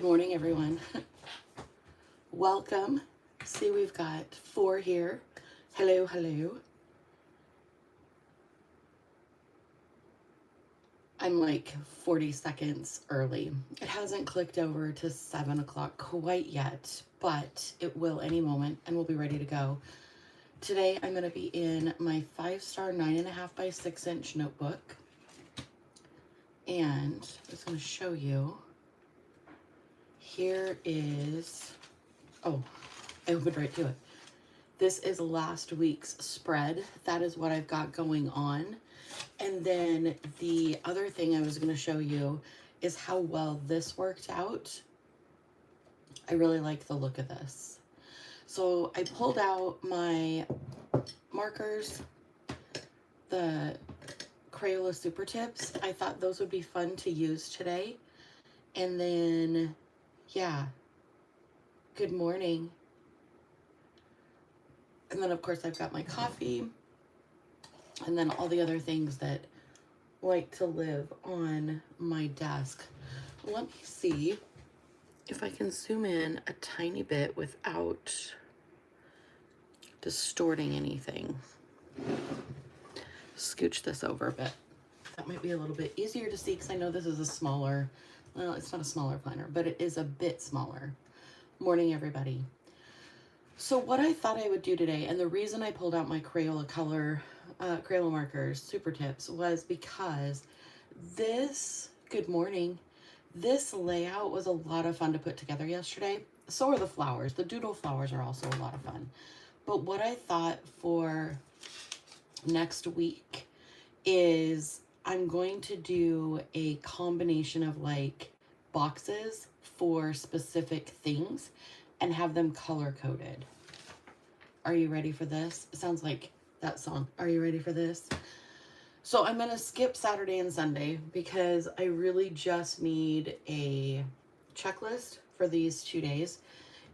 Good morning, everyone. Welcome. See, we've got 4 here. Hello, hello. I'm like 40 seconds early. It hasn't clicked over to 7 o'clock quite yet, but it will any moment and we'll be ready to go. Today, I'm going to be in my 5-star 9.5 by 6-inch notebook. And I was going to show you. Here is, oh, I opened right to it. This is last week's spread. That is what I've got going on. And then the other thing I was going to show you is how well this worked out. I really like the look of this. So I pulled out my markers, the Crayola Super Tips. I thought those would be fun to use today. And then, yeah, good morning. And then, of course, I've got my coffee and then all the other things that like to live on my desk. Let me see if I can zoom in a tiny bit without distorting anything. Scooch this over a bit. That might be a little bit easier to see because I know this is a smaller, well, it's not a smaller planner, but it is a bit smaller. Morning, everybody. So what I thought I would do today, and the reason I pulled out my Crayola markers, Super Tips, was because this, good morning, this layout was a lot of fun to put together yesterday. So are the flowers. The doodle flowers are also a lot of fun. But what I thought for next week is I'm going to do a combination of like boxes for specific things and have them color coded. Are you ready for this? It sounds like that song. Are you ready for this? So I'm going to skip Saturday and Sunday because I really just need a checklist for these 2 days.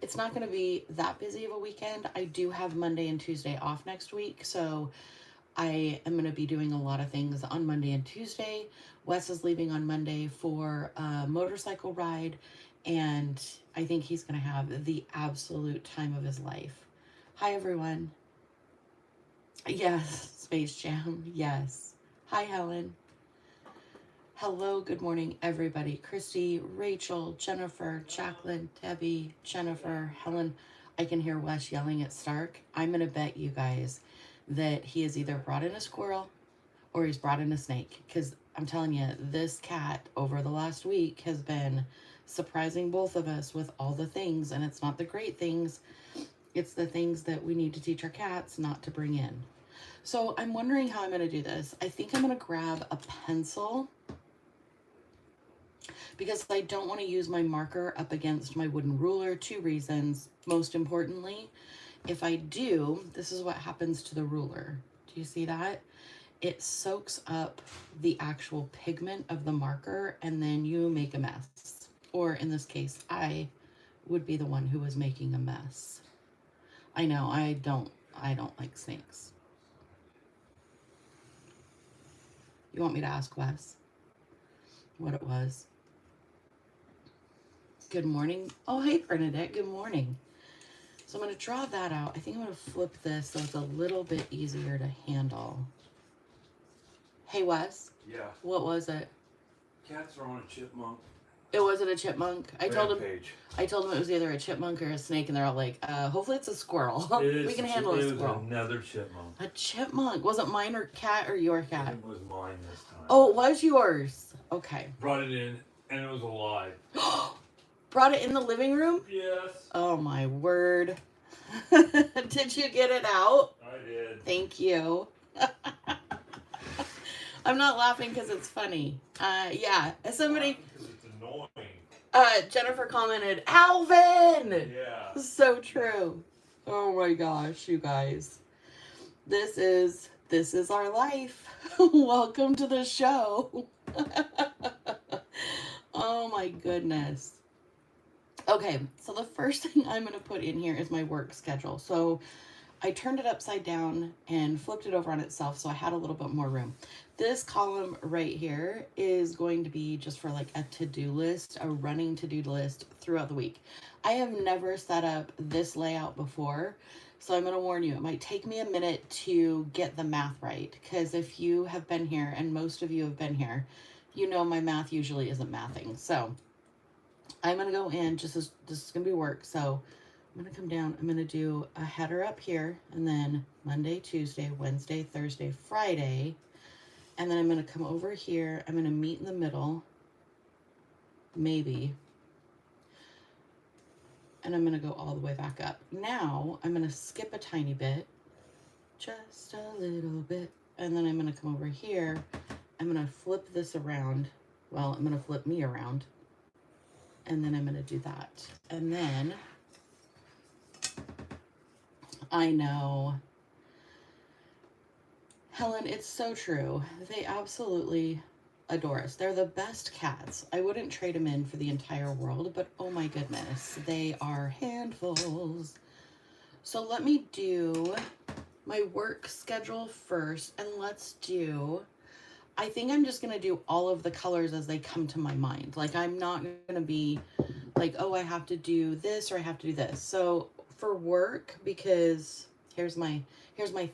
It's not going to be that busy of a weekend. I do have Monday and Tuesday off next week, so I am going to be doing a lot of things on Monday and Tuesday. Wes is leaving on Monday for a motorcycle ride, and I think he's going to have the absolute time of his life. Hi, everyone. Yes, Space Jam. Yes. Hi, Helen. Hello, good morning, everybody. Christy, Rachel, Jennifer, Jacqueline, Debbie, Jennifer, Helen. I can hear Wes yelling at Stark. I'm going to bet you guys that he has either brought in a squirrel or he's brought in a snake. Because I'm telling you, this cat over the last week has been surprising both of us with all the things. And it's not the great things. It's the things that we need to teach our cats not to bring in. So I'm wondering how I'm going to do this. I think I'm going to grab a pencil because I don't want to use my marker up against my wooden ruler. 2 reasons. Most importantly, if I do, this is what happens to the ruler. Do you see that? It soaks up the actual pigment of the marker and then you make a mess. Or in this case, I would be the one who was making a mess. I know, I don't like snakes. You want me to ask Wes what it was? Good morning. Oh, hey, Bernadette. Good morning. So I'm going to draw that out. I think I'm going to flip this so it's a little bit easier to handle. Hey, Wes. Yeah. What was it? Cats are on a chipmunk. It wasn't a chipmunk. I told him it was either a chipmunk or a snake, and they're all like, hopefully it's a squirrel. We can handle a squirrel. It was another chipmunk. A chipmunk. Was it mine or cat or your cat? It was mine this time. Oh, it was yours. Okay. Brought it in, and it was alive. Brought it in the living room? Yes. Oh, my word. Did you get it out? I did. Thank you. I'm not laughing because it's funny. Yeah, somebody... Because it's annoying. Jennifer commented, Alvin! Yeah. So true. Oh my gosh, you guys. This is our life. Welcome to the show. Oh my goodness. Okay, so the first thing I'm going to put in here is my work schedule. So I turned it upside down and flipped it over on itself so I had a little bit more room. This column right here is going to be just for like a to-do list, a running to-do list throughout the week. I have never set up this layout before, so I'm going to warn you, it might take me a minute to get the math right, because if you have been here, and most of you have been here, you know my math usually isn't mathing. So I'm going to go in, just as this is going to be work, so I'm going to come down, I'm going to do a header up here, and then Monday, Tuesday, Wednesday, Thursday, Friday, and then I'm going to come over here, I'm going to meet in the middle, maybe, and I'm going to go all the way back up. Now, I'm going to skip a tiny bit, just a little bit, and then I'm going to come over here, I'm going to flip this around, well, I'm going to flip me around, and then I'm going to do that, and then I know. Helen, it's so true. They absolutely adore us. They're the best cats. I wouldn't trade them in for the entire world, but oh my goodness, they are handfuls. So let me do my work schedule first, and let's do, I think I'm just going to do all of the colors as they come to my mind. Like, I'm not going to be like, oh, I have to do this or I have to do this. So for work, because here's my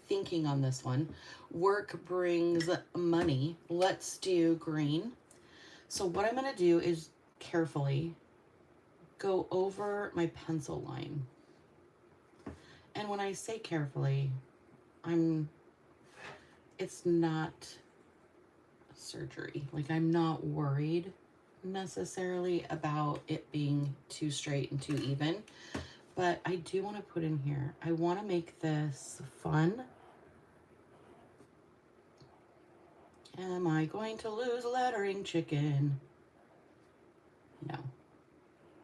thinking on this one. Work brings money. Let's do green. So what I'm going to do is carefully go over my pencil line. And when I say carefully, it's not surgery. Like, I'm not worried necessarily about it being too straight and too even. But I do want to put in here, I want to make this fun. Am I going to lose lettering chicken? No.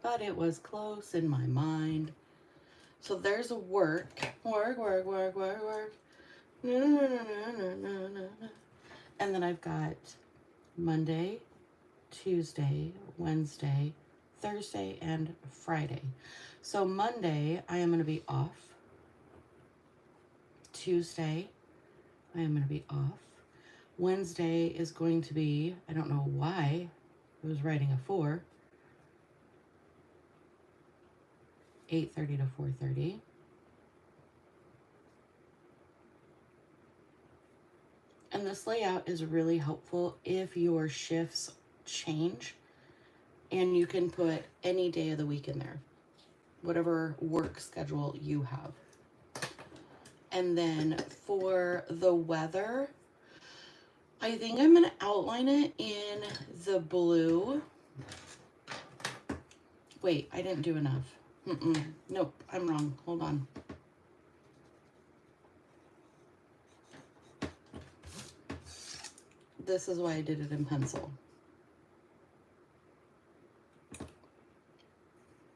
But it was close in my mind. So there's a work. Work, work, work, work, work. No, no, no, no, no, no, no, no. And then I've got Monday, Tuesday, Wednesday, Thursday, and Friday. So Monday, I am going to be off. Tuesday, I am going to be off. Wednesday is going to be, I don't know why, I was writing a 4. 8:30 to 4:30. And this layout is really helpful if your shifts change, and you can put any day of the week in there, whatever work schedule you have. And then for the weather, I think I'm going to outline it in the blue. Wait, I didn't do enough. Nope, I'm wrong. Hold on. This is why I did it in pencil.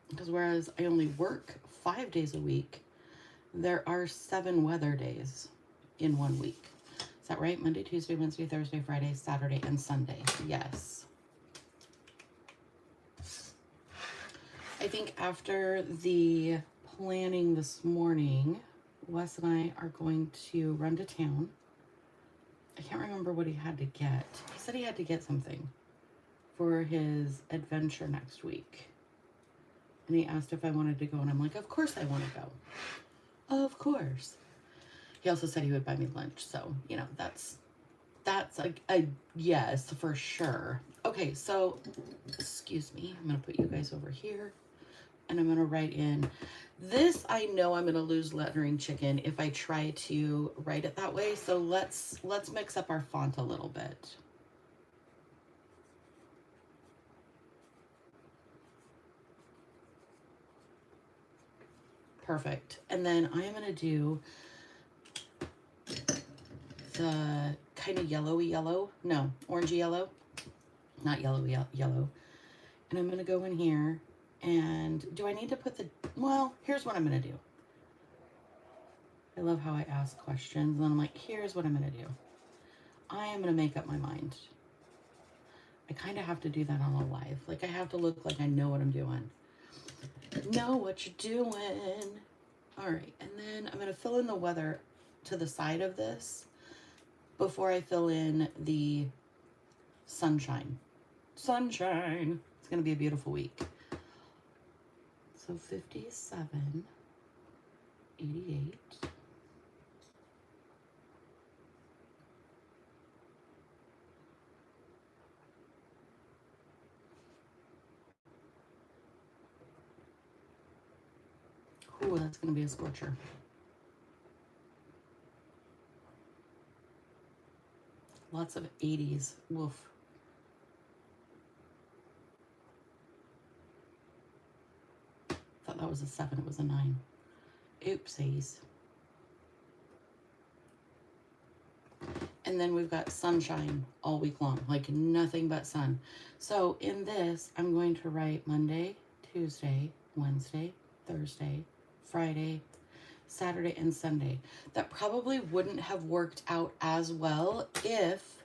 Because whereas I only work 5 days a week, there are 7 weather days in 1 week. Is that right? Monday, Tuesday, Wednesday, Thursday, Friday, Saturday, and Sunday. Yes. I think after the planning this morning, Wes and I are going to run to town. I can't remember what he had to get. He said he had to get something for his adventure next week. And he asked if I wanted to go, and I'm like, of course I want to go. Of course. He also said he would buy me lunch, so, you know, that's a yes for sure. Okay, so, excuse me, I'm going to put you guys over here, and I'm going to write in this. I know I'm going to lose lettering chicken if I try to write it that way, so let's mix up our font a little bit. Perfect. And then I am going to do the kind of yellowy yellow. No, orangey yellow. Not yellowy yellow. And I'm going to go in here. And do I need to put the... Well, here's what I'm going to do. I love how I ask questions. And then I'm like, here's what I'm going to do. I am going to make up my mind. I kind of have to do that on a live. Like, I have to look like I know what I'm doing. Know what you're doing. All right, and then I'm gonna fill in the weather to the side of this before I fill in the sunshine. Sunshine. It's gonna be a beautiful week. So 57, 88. Ooh, that's gonna be a scorcher. Lots of 80s. Woof. Thought that was a 7, it was a 9. Oopsies. And then we've got sunshine all week long, like nothing but sun. So in this, I'm going to write Monday, Tuesday, Wednesday, Thursday, Friday, Saturday, and Sunday. That probably wouldn't have worked out as well if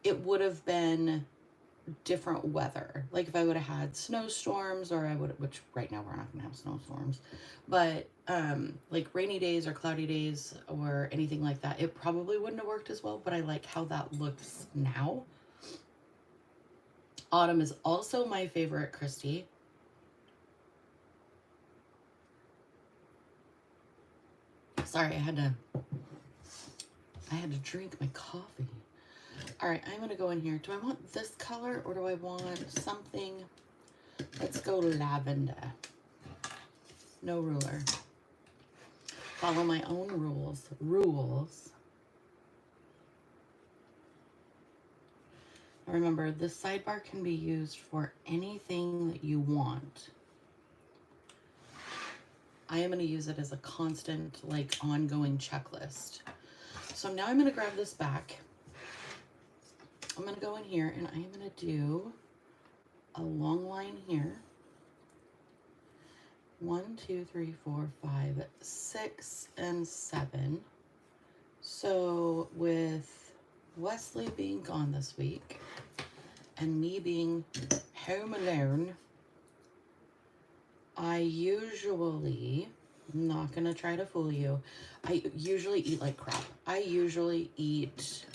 it would have been different weather. Like if I would have had snowstorms, or I would, which right now we're not gonna have snowstorms, but like rainy days or cloudy days or anything like that, it probably wouldn't have worked as well. But I like how that looks now. Autumn is also my favorite, Christy. Sorry, I had to drink my coffee. All right, I'm gonna go in here. Do I want this color or do I want something? Let's go lavender. No ruler. Follow my own rules. Remember, this sidebar can be used for anything that you want. I am going to use it as a constant, like, ongoing checklist. So now I'm going to grab this back. I'm going to go in here and I'm going to do a long line here. 1, 2, 3, 4, 5, 6, and 7. So with Wesley being gone this week and me being home alone, I usually, I'm not gonna try to fool you, I usually eat like crap. I usually eat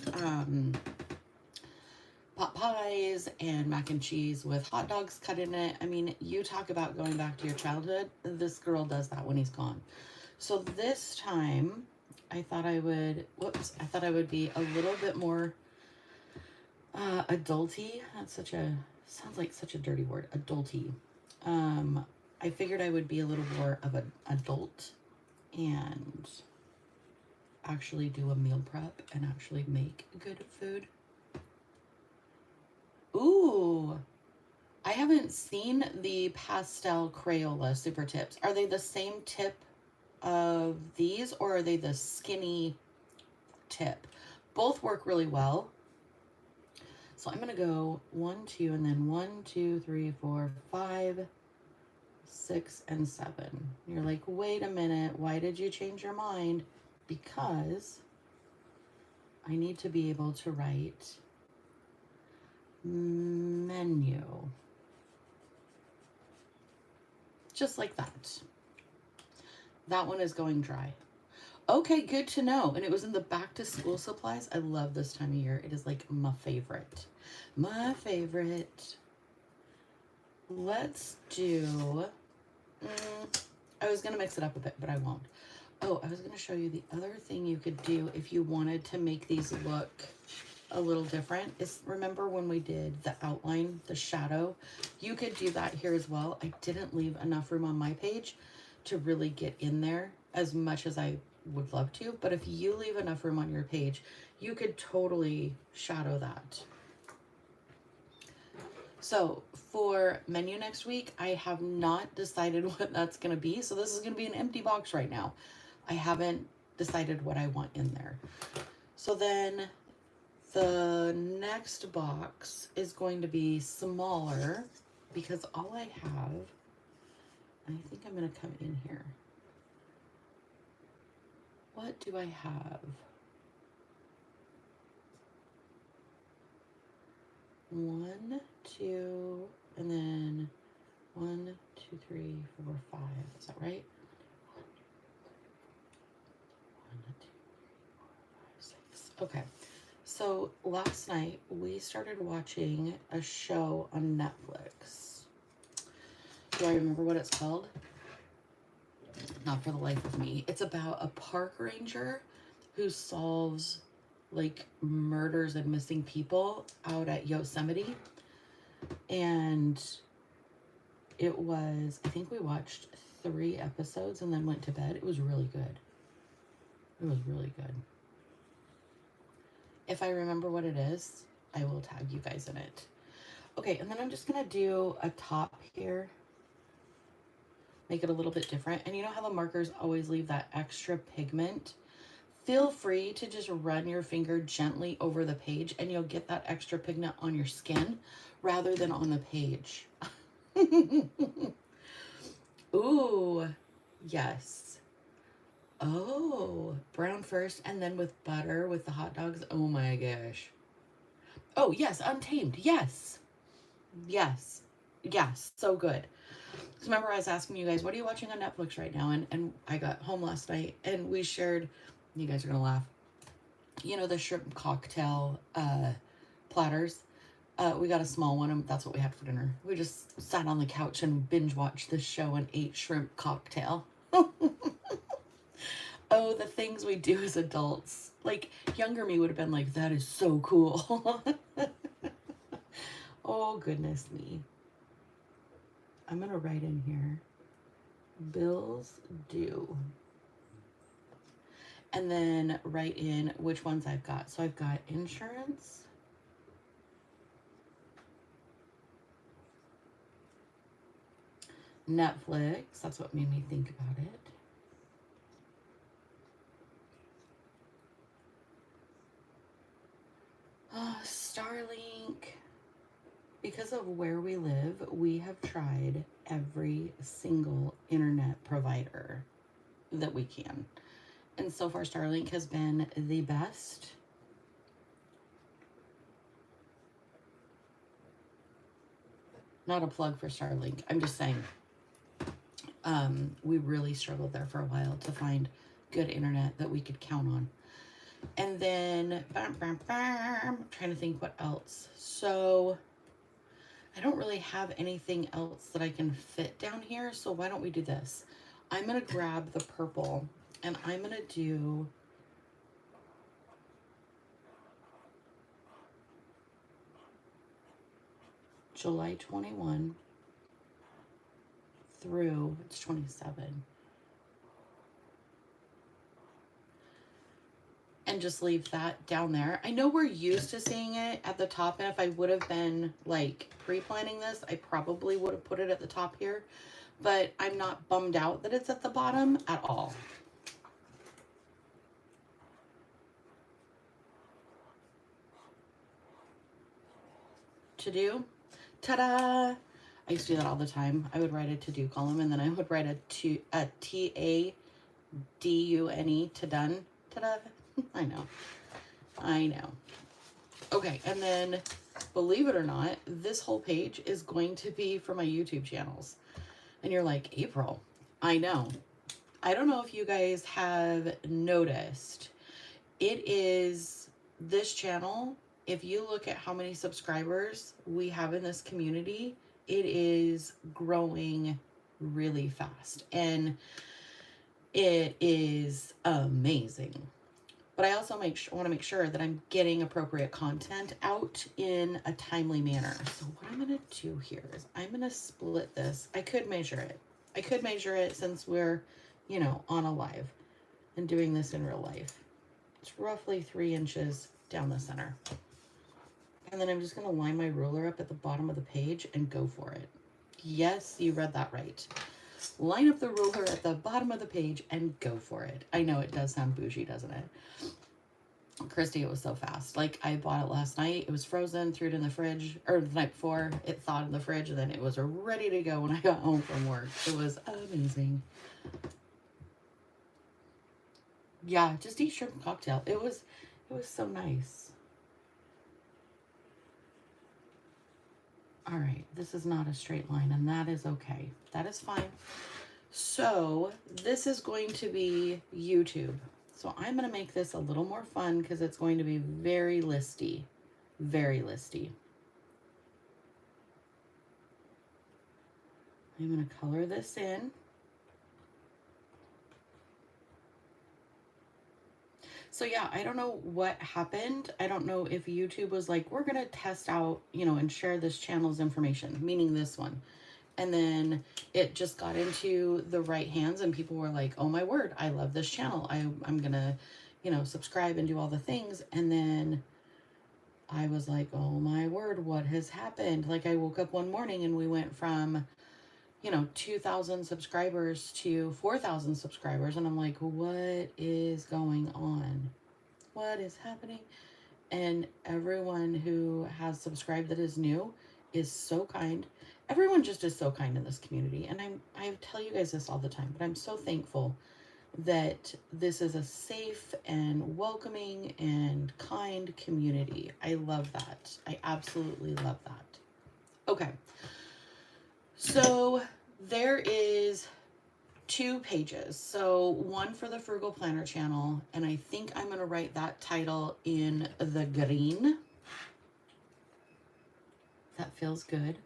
pot pies and mac and cheese with hot dogs cut in it. I mean, you talk about going back to your childhood. This girl does that when he's gone. So this time, I thought I would, I thought I would be a little bit more adulty. That's such a, sounds like such a dirty word, adulty. I figured I would be a little more of an adult and actually do a meal prep and actually make good food. Ooh, I haven't seen the pastel Crayola super tips. Are they the same tip of these or are they the skinny tip? Both work really well. So I'm going to go 1, 2, and then 1, 2, 3, 4, 5, 6, and 7. You're like, wait a minute, why did you change your mind? Because I need to be able to write menu. Just like that. That one is going dry. Okay, good to know. And it was in the back to school supplies. I love this time of year. It is like my favorite. My favorite. Let's do... I was going to mix it up a bit, but I won't. Oh, I was going to show you the other thing you could do if you wanted to make these look a little different. Is remember when we did the outline, the shadow? You could do that here as well. I didn't leave enough room on my page to really get in there as much as I would love to. But if you leave enough room on your page, you could totally shadow that. So for menu next week, I have not decided what that's going to be. So this is going to be an empty box right now. I haven't decided what I want in there. So then the next box is going to be smaller because all I have, I think I'm going to come in here. What do I have? 1, 2, and then 1, 2, 3, 4, 5. Is that right? Okay. So last night we started watching a show on Netflix. Do I remember what it's called? Not for the life of me. It's about a park ranger who solves like murders and missing people out at Yosemite. And it was, I think we watched 3 episodes and then went to bed. It was really good. It was really good. If I remember what it is, I will tag you guys in it. Okay, and then I'm just going to do a top here. Make it a little bit different. And you know how the markers always leave that extra pigment? Feel free to just run your finger gently over the page and you'll get that extra pigment on your skin rather than on the page. Ooh, yes. Oh, brown first and then with butter with the hot dogs. Oh my gosh. Oh, yes, Untamed. Yes. Yes. Yes, so good. Because remember I was asking you guys, what are you watching on Netflix right now? And I got home last night and we shared, you guys are going to laugh, you know, the shrimp cocktail platters. We got a small one and that's what we had for dinner. We just sat on the couch and binge watched this show and ate shrimp cocktail. Oh, the things we do as adults. Like, younger me would have been like, that is so cool. Oh, goodness me. I'm going to write in here, bills due. And then write in which ones I've got. So I've got insurance. Netflix. That's what made me think about it. Starlink. Because of where we live, we have tried every single internet provider that we can. And so far, Starlink has been the best. Not a plug for Starlink. I'm just saying. We really struggled there for a while to find good internet that we could count on. And then, I'm trying to think what else. So, I don't really have anything else that I can fit down here. So why don't we do this? I'm going to grab the purple and I'm going to do July 21 through, it's 27. And just leave that down there. I know we're used to seeing it at the top, and if I would have been like pre-planning this, I probably would have put it at the top here, but I'm not bummed out that it's at the bottom at all. To do, ta-da! I used to do that all the time. I would write a to-do column, and then I would write a T-A-D-U-N-E, to done, ta-da. I know. Okay, and then, believe it or not, this whole page is going to be for my YouTube channels. And you're like, April, I know. I don't know if you guys have noticed. It is this channel, if you look at how many subscribers we have in this community, it is growing really fast. And it is amazing. But I also want to make sure that I'm getting appropriate content out in a timely manner. So what I'm going to do here is I'm going to split this. I could measure it since we're, you know, on a live and doing this in real life. It's roughly 3 inches down the center. And then I'm just going to line my ruler up at the bottom of the page and go for it. Yes, you read that right. Line up the ruler at the bottom of the page and go for it. I know it does sound bougie, doesn't it? Christy, it was so fast. Like, I bought it last night. It was frozen, threw it in the fridge, or the night before. It thawed in the fridge, and then it was ready to go when I got home from work. It was amazing. Yeah, just eat shrimp cocktail. It was so nice. All right, this is not a straight line, and that is okay. That is fine. So this is going to be YouTube. So I'm going to make this a little more fun because it's going to be very listy. Very listy. I'm going to color this in. So yeah, I don't know what happened. I don't know if YouTube was like, we're going to test out, you know, and share this channel's information, meaning this one. And then it just got into the right hands and people were like, oh my word, I love this channel. I'm going to, you know, subscribe and do all the things. And then I was like, oh my word, what has happened? Like I woke up one morning and we went from, you know, 2,000 subscribers to 4,000 subscribers. And I'm like, what is going on? What is happening? And everyone who has subscribed that is new is so kind. Everyone just is so kind in this community. And I tell you guys this all the time, but I'm so thankful that this is a safe and welcoming and kind community. I love that. I absolutely love that. Okay. So there is 2 pages. So one for the Frugal Planner channel, and I think I'm going to write that title in the green. That feels good.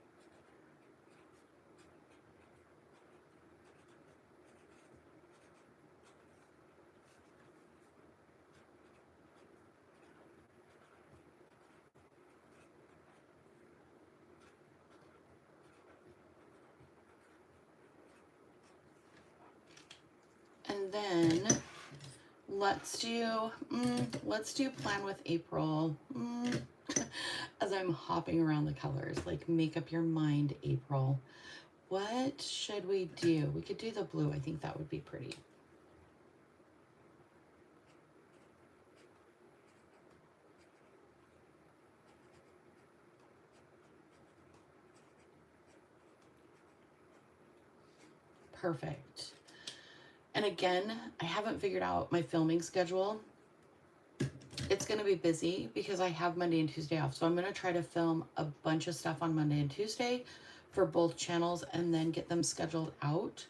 And then let's do Plan with April. As I'm hopping around the colors, like make up your mind, April. What should we do? We could do the blue. I think that would be pretty. Perfect. And again, I haven't figured out my filming schedule. It's going to be busy because I have Monday and Tuesday off. So I'm going to try to film a bunch of stuff on Monday and Tuesday for both channels and then get them scheduled out.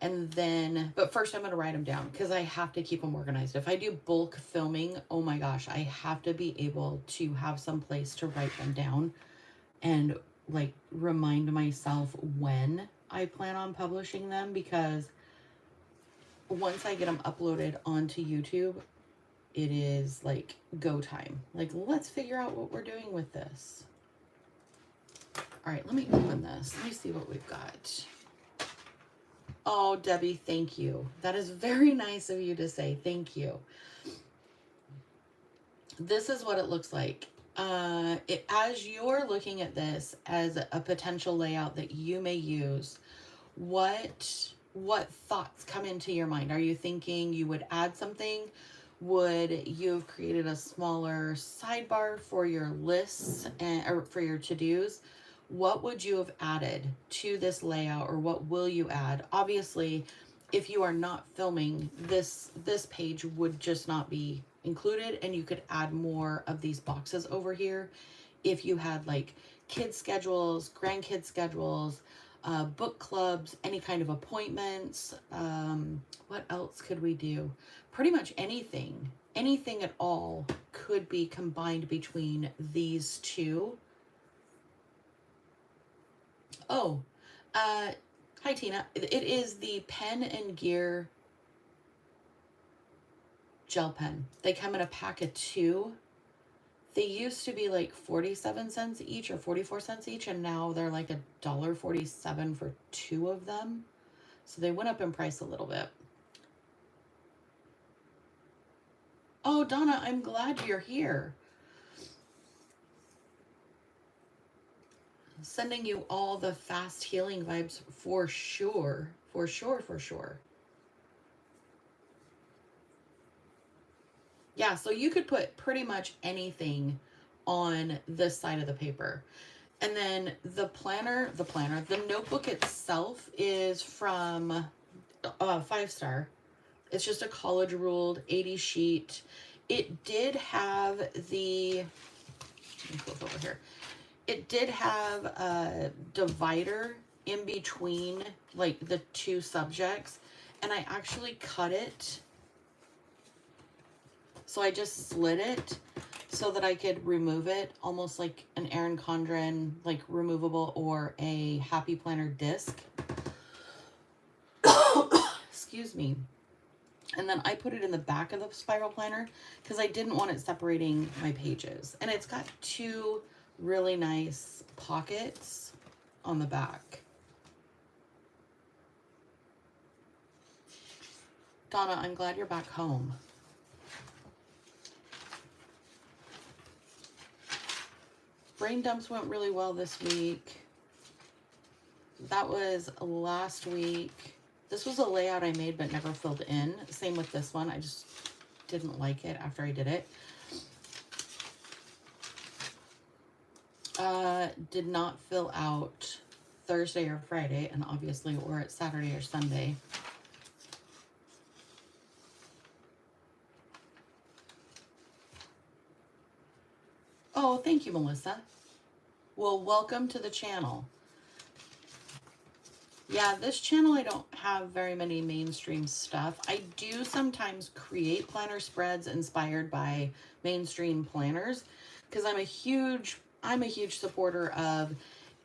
And then, but first I'm going to write them down because I have to keep them organized. If I do bulk filming, oh my gosh, I have to be able to have some place to write them down and like remind myself when I plan on publishing them, because once I get them uploaded onto YouTube, it is like go time. Like, let's figure out what we're doing with this. All right, let me open this. Let me see what we've got. Oh, Debbie, thank you. That is very nice of you to say. Thank you. This is what it looks like. As you're looking at this as a potential layout that you may use, what thoughts come into your mind? Are you thinking you would add something? Would you have created a smaller sidebar for your lists or for your to-dos? What would you have added to this layout, or what will you add? Obviously, if you are not filming, this page would just not be included, and you could add more of these boxes over here if you had like kids schedules, grandkids schedules, book clubs, any kind of appointments. What else could we do? Pretty much anything at all could be combined between these two. Oh, hi Tina. It is the Pen and Gear gel pen. They come in a pack of 2. They used to be like 47 cents each or 44 cents each, and now they're like $1.47 for 2 of them. So they went up in price a little bit. Oh, Donna, I'm glad you're here. Sending you all the fast healing vibes for sure. For sure, for sure. Yeah, so you could put pretty much anything on this side of the paper. And then the notebook itself is from 5 Star. It's just a college ruled 80 sheet. It did have the, let me flip over here. It did have a divider in between like the 2 subjects, and I actually cut it So I just slid it so that I could remove it, almost like an Erin Condren, like removable, or a Happy Planner disc. Excuse me. And then I put it in the back of the spiral planner because I didn't want it separating my pages. And it's got two really nice pockets on the back. Donna, I'm glad you're back home. Brain dumps went really well this week. That was last week. This was a layout I made but never filled in. Same with this one. I just didn't like it after I did it. Did not fill out Thursday or Friday, and obviously or it's Saturday or Sunday. Oh, thank you, Melissa. Well, welcome to the channel. Yeah, this channel, I don't have very many mainstream stuff. I do sometimes create planner spreads inspired by mainstream planners because I'm a huge supporter of,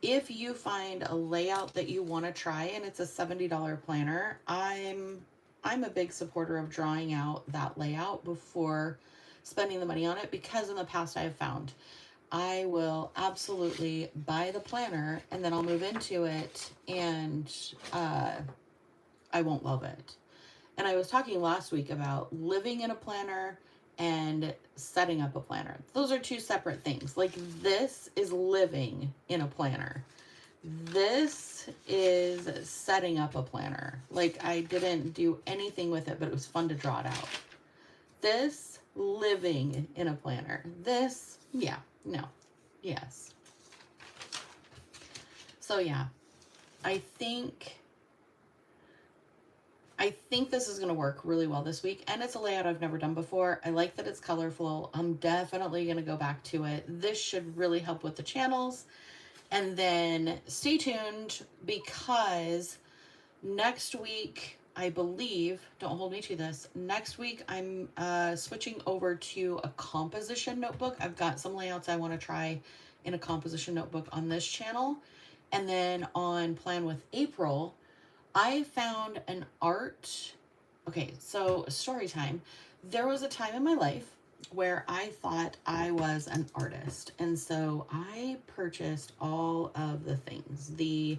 if you find a layout that you want to try and it's a $70 planner, I'm a big supporter of drawing out that layout before spending the money on it, because in the past I have found I will absolutely buy the planner and then I'll move into it and I won't love it. And I was talking last week about living in a planner and setting up a planner. Those are two separate things. Like, this is living in a planner. This is setting up a planner. Like, I didn't do anything with it, but it was fun to draw it out. This, living in a planner. This, yeah. No. Yes. So yeah, I think this is going to work really well this week, and it's a layout I've never done before. I like that it's colorful. I'm definitely going to go back to it. This should really help with the channels. And then stay tuned, because next week, I believe, don't hold me to this, next week I'm switching over to a composition notebook. I've got some layouts I want to try in a composition notebook on this channel. And then on Plan with April, I found an art. Okay, so story time. There was a time in my life where I thought I was an artist. And so I purchased all of the things. The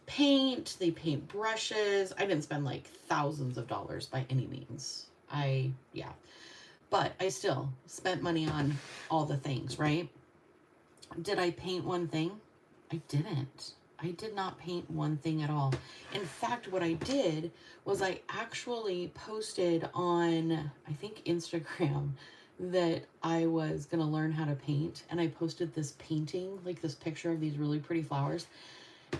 paint, the paint brushes. I didn't spend like thousands of dollars by any means. But I still spent money on all the things, right? Did I paint one thing? I didn't. I did not paint one thing at all. In fact, what I did was I actually posted on, I think, Instagram, that I was going to learn how to paint. And I posted this painting, like this picture of these really pretty flowers.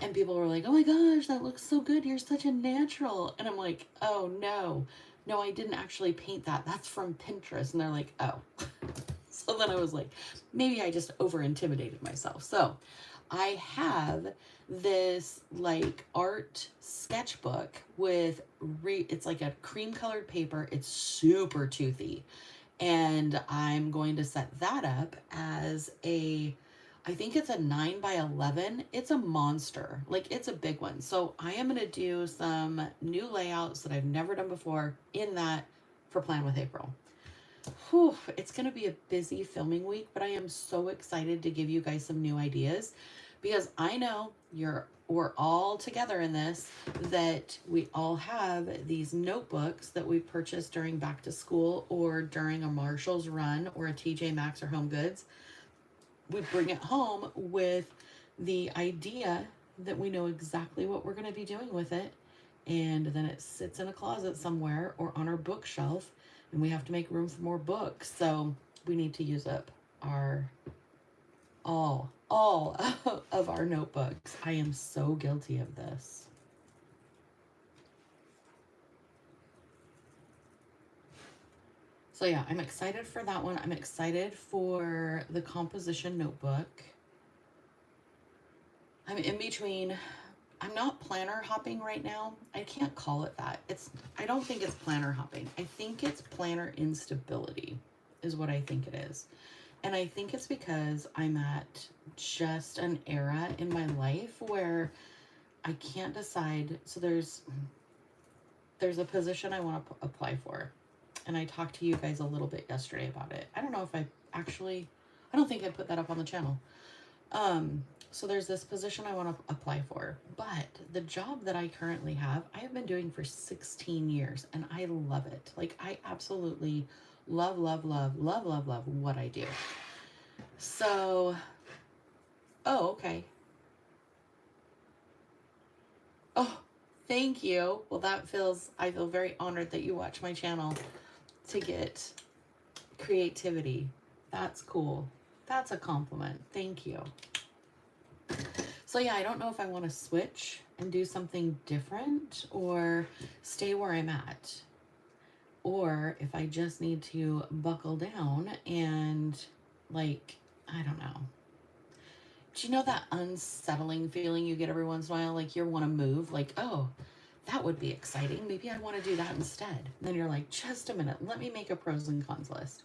And people were like, oh my gosh, that looks so good. You're such a natural. And I'm like, oh no, I didn't actually paint that. That's from Pinterest. And they're like, oh. So then I was like, maybe I just over intimidated myself. So I have this like art sketchbook with, it's like a cream colored paper. It's super toothy. And I'm going to set that up as I think it's a 9x11. It's a monster. Like, it's a big one. So I am going to do some new layouts that I've never done before in that for Plan with April. Whew, it's going to be a busy filming week, but I am so excited to give you guys some new ideas, because I know we're all together in this, that we all have these notebooks that we purchased during back to school or during a Marshall's run or a TJ Maxx or Home Goods. We bring it home with the idea that we know exactly what we're going to be doing with it. And then it sits in a closet somewhere or on our bookshelf, and we have to make room for more books. So we need to use up all of our notebooks. I am so guilty of this. So yeah, I'm excited for that one. I'm excited for the composition notebook. I'm in between I'm not planner hopping right now. I can't call it that. I don't think it's planner hopping. I think it's planner instability is what I think it is. And I think it's because I'm at just an era in my life where I can't decide. So there's a position I want to apply for. And I talked to you guys a little bit yesterday about it. I don't know if I don't think I put that up on the channel. So there's this position I want to apply for, but the job that I currently have, I have been doing for 16 years and I love it. Like I absolutely love what I do. So, oh, okay. Oh, thank you. Well, I feel very honored that you watch my channel to get creativity. That's cool. That's a compliment. Thank you. So yeah, I don't know if I want to switch and do something different or stay where I'm at. Or if I just need to buckle down and like, I don't know. Do you know that unsettling feeling you get every once in a while? Like you want to move, like, oh, that would be exciting. Maybe I want to do that instead. And then you're like, just a minute, let me make a pros and cons list.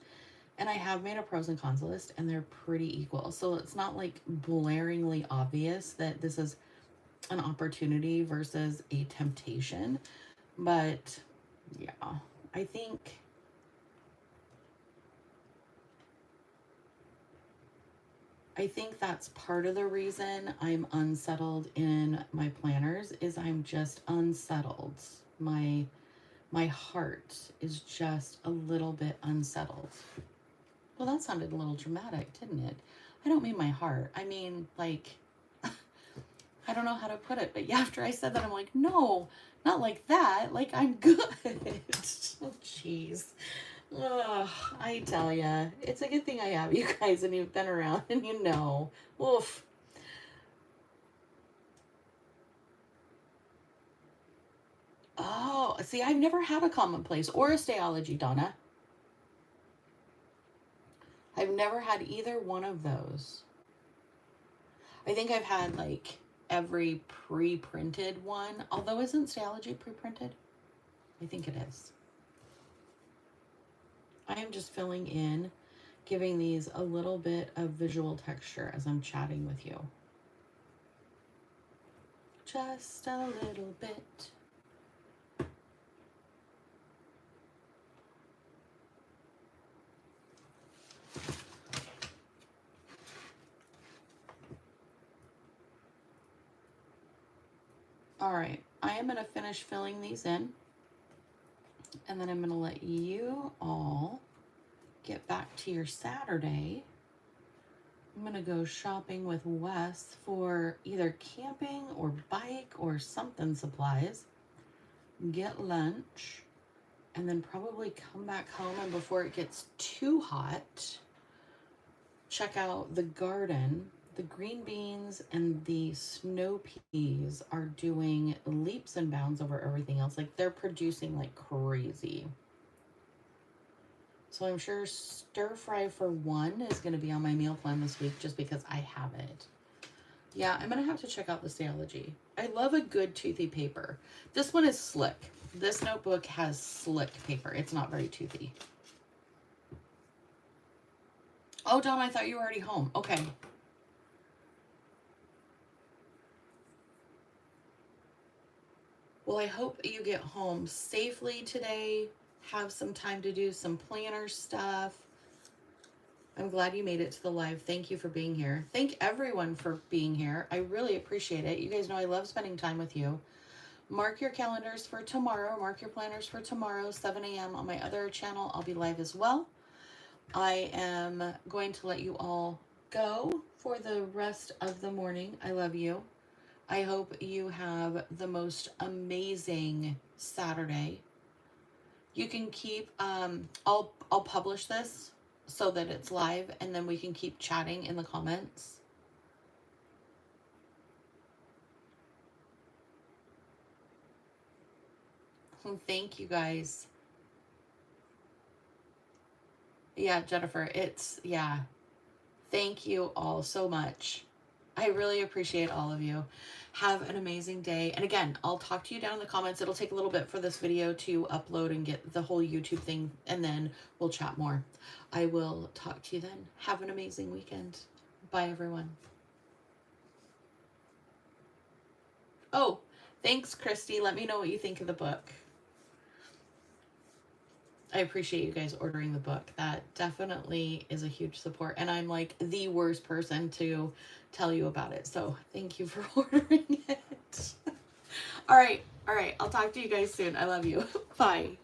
And I have made a pros and cons list and they're pretty equal. So it's not like blaringly obvious that this is an opportunity versus a temptation. But yeah, I think that's part of the reason I'm unsettled in my planners is I'm just unsettled. My heart is just a little bit unsettled. Well, that sounded a little dramatic, didn't it? I don't mean my heart. I mean, like, I don't know how to put it, but yeah, after I said that, I'm like, no, not like that. Like, I'm good. Oh, jeez. Ugh, I tell ya, it's a good thing I have you guys and you've been around and you know. Oof. Oh, see, I've never had a commonplace or a stayology, Donna. I've never had either one of those. I think I've had like every pre-printed one, although isn't stayology pre-printed? I think it is. I am just filling in, giving these a little bit of visual texture as I'm chatting with you. Just a little bit. All right, I am going to finish filling these in, and then I'm going to let you all get back to your Saturday. I'm going to go shopping with Wes for either camping or bike or something supplies, get lunch, and then probably come back home, and before it gets too hot, check out the garden. The green beans and the snow peas are doing leaps and bounds over everything else. Like they're producing like crazy. So I'm sure stir fry for one is going to be on my meal plan this week just because I have it. Yeah, I'm going to have to check out the stayology. I love a good toothy paper. This one is slick. This notebook has slick paper. It's not very toothy. Oh, Dom, I thought you were already home. Okay. Well, I hope you get home safely today. Have some time to do some planner stuff. I'm glad you made it to the live. Thank you for being here. Thank everyone for being here. I really appreciate it. You guys know I love spending time with you. Mark your calendars for tomorrow. Mark your planners for tomorrow, 7 a.m. on my other channel. I'll be live as well. I am going to let you all go for the rest of the morning. I love you. I hope you have the most amazing Saturday. You can keep, I'll publish this so that it's live and then we can keep chatting in the comments. Thank you guys. Yeah, Jennifer, yeah. Thank you all so much. I really appreciate all of you. Have an amazing day. And again, I'll talk to you down in the comments. It'll take a little bit for this video to upload and get the whole YouTube thing, and then we'll chat more. I will talk to you then. Have an amazing weekend. Bye, everyone. Oh, thanks, Christy. Let me know what you think of the book. I appreciate you guys ordering the book. That definitely is a huge support. And I'm like the worst person to tell you about it. So thank you for ordering it. All right. I'll talk to you guys soon. I love you. Bye.